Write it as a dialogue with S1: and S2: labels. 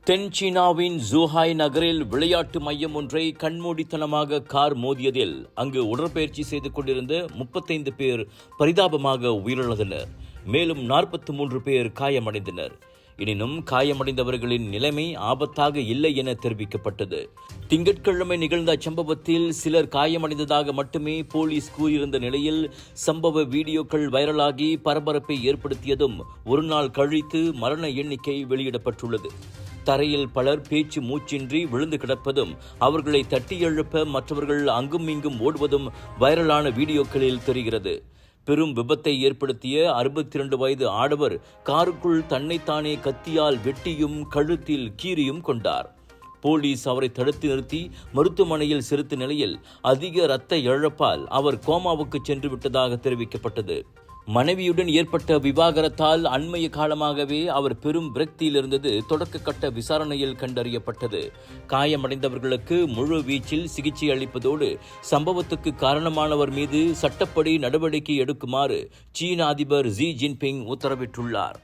S1: தென் சீனாவின் ஜூஹாய் நகரில் விளையாட்டு மையம் ஒன்றை கண்மூடித்தனமாக கார் மோதியதில் அங்கு உடற்பயிற்சி செய்து கொண்டிருந்த 35 பேர் பரிதாபமாக உயிரிழந்தனர். மேலும் 43 பேர் காயமடைந்தனர். எனினும் காயமடைந்தவர்களின் நிலைமை ஆபத்தாக இல்லை என தெரிவிக்கப்பட்டது. திங்கட்கிழமை நிகழ்ந்த சம்பவத்தில் சிலர் காயமடைந்ததாக மட்டுமே போலீஸ் கூறியிருந்த நிலையில் சம்பவ வீடியோக்கள் வைரலாகி பரபரப்பை ஏற்படுத்தியதும் ஒரு நாள் கழித்து மரண எண்ணிக்கை வெளியிடப்பட்டுள்ளது. தரையில் பலர் பேச்சு மூச்சின்றி விழுந்து கிடப்பதும் அவர்களை தட்டி எழுப்ப மற்றவர்கள் அங்கும் இங்கும் ஓடுவதும் வைரலான வீடியோக்களில் தெரிகிறது. பெரும் விபத்தை ஏற்படுத்திய 62 வயது ஆடவர் காருக்குள் தன்னைத்தானே கத்தியால் வெட்டியும் கழுத்தில் கீறியும் கொண்டார். போலீஸ் அவரை தடுத்து நிறுத்தி மருத்துவமனையில் சேர்த்த நிலையில் அதிக இரத்த இழப்பால் அவர் கோமாவுக்கு சென்று விட்டதாக தெரிவிக்கப்பட்டது. மனைவியுடன் ஏற்பட்ட விவாகரத்தால் அண்மைய காலமாகவே அவர் பெரும் விரக்தியில் இருந்தது தொடக்க கட்ட விசாரணையில் கண்டறியப்பட்டது. காயமடைந்தவர்களுக்கு முழு வீச்சில் சிகிச்சை அளிப்பதோடு சம்பவத்துக்கு காரணமானவர் மீது சட்டப்படி நடவடிக்கை எடுக்குமாறு சீன அதிபர் ஜி ஜின்பிங் உத்தரவிட்டுள்ளார்.